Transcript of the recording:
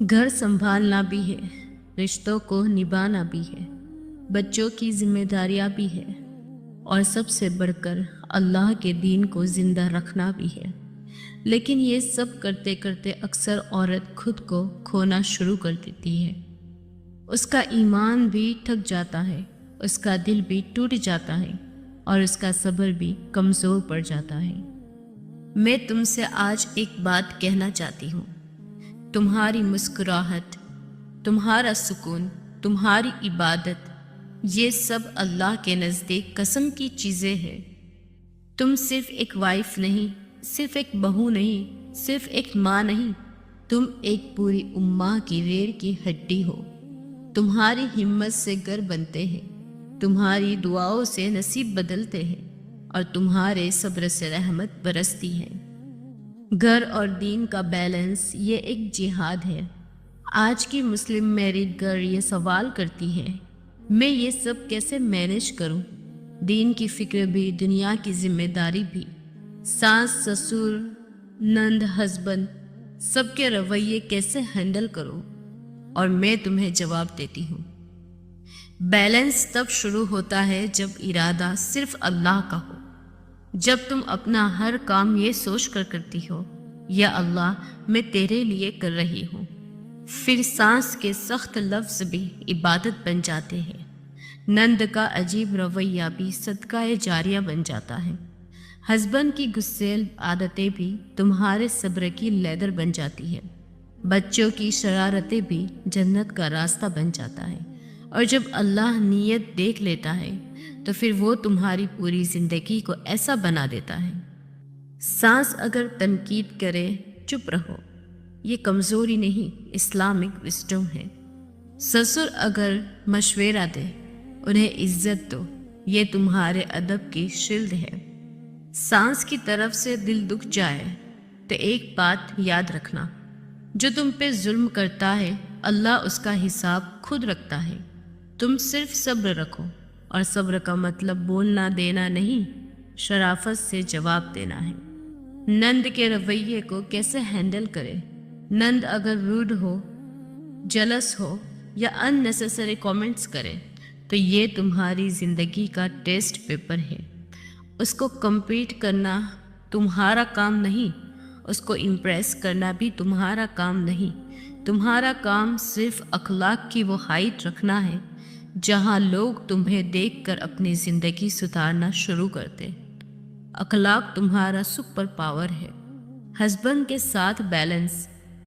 گھر سنبھالنا بھی ہے، رشتوں کو نبھانا بھی ہے، بچوں کی ذمہ داریاں بھی ہے، اور سب سے بڑھ کر اللہ کے دین کو زندہ رکھنا بھی ہے۔ لیکن یہ سب کرتے کرتے اکثر عورت خود کو کھونا شروع کر دیتی ہے۔ اس کا ایمان بھی تھک جاتا ہے، اس کا دل بھی ٹوٹ جاتا ہے، اور اس کا صبر بھی کمزور پڑ جاتا ہے۔ میں تم سے آج ایک بات کہنا چاہتی ہوں۔ تمہاری مسکراہٹ، تمہارا سکون، تمہاری عبادت، یہ سب اللہ کے نزدیک قسم کی چیزیں ہیں۔ تم صرف ایک وائف نہیں، صرف ایک بہو نہیں، صرف ایک ماں نہیں، تم ایک پوری امہ کی ریڑھ کی ہڈی ہو۔ تمہاری ہمت سے گھر بنتے ہیں، تمہاری دعاؤں سے نصیب بدلتے ہیں، اور تمہارے صبر سے رحمت برستی ہے۔ گھر اور دین کا بیلنس یہ ایک جہاد ہے۔ آج کی مسلم میرڈ گرل یہ سوال کرتی ہے، میں یہ سب کیسے مینیج کروں؟ دین کی فکر بھی، دنیا کی ذمہ داری بھی، ساس، سسر، نند، ہسبینڈ، سب کے رویے کیسے ہینڈل کروں؟ اور میں تمہیں جواب دیتی ہوں، بیلنس تب شروع ہوتا ہے جب ارادہ صرف اللہ کا ہو۔ جب تم اپنا ہر کام یہ سوچ کر کرتی ہو، یا اللہ میں تیرے لیے کر رہی ہوں، پھر سانس کے سخت لفظ بھی عبادت بن جاتے ہیں۔ نند کا عجیب رویہ بھی صدقہ جاریہ بن جاتا ہے۔ ہسبینڈ کی غصیل عادتیں بھی تمہارے صبر کی لیدر بن جاتی ہے۔ بچوں کی شرارتیں بھی جنت کا راستہ بن جاتا ہے۔ اور جب اللہ نیت دیکھ لیتا ہے تو پھر وہ تمہاری پوری زندگی کو ایسا بنا دیتا ہے۔ سانس اگر تنقید کرے، چپ رہو، یہ کمزوری نہیں، اسلامک وزڈم ہے۔ سسر اگر مشورہ دے، انہیں عزت دو، یہ تمہارے ادب کی شیلڈ ہے۔ سانس کی طرف سے دل دکھ جائے تو ایک بات یاد رکھنا، جو تم پہ ظلم کرتا ہے اللہ اس کا حساب خود رکھتا ہے۔ تم صرف صبر رکھو، اور صبر کا مطلب بولنا دینا نہیں، شرافت سے جواب دینا ہے۔ نند کے رویے کو کیسے ہینڈل کرے؟ نند اگر روڈ ہو، جلس ہو، یا ان نیسیسری کامنٹس کرے تو یہ تمہاری زندگی کا ٹیسٹ پیپر ہے۔ اس کو کمپلیٹ کرنا تمہارا کام نہیں، اس کو امپریس کرنا بھی تمہارا کام نہیں۔ تمہارا کام صرف اخلاق کی وہ ہائٹ رکھنا ہے جہاں لوگ تمہیں دیکھ کر اپنی زندگی سدھارنا شروع کرتے۔ اخلاق تمہارا سپر پاور ہے۔ ہسبینڈ کے ساتھ بیلنس،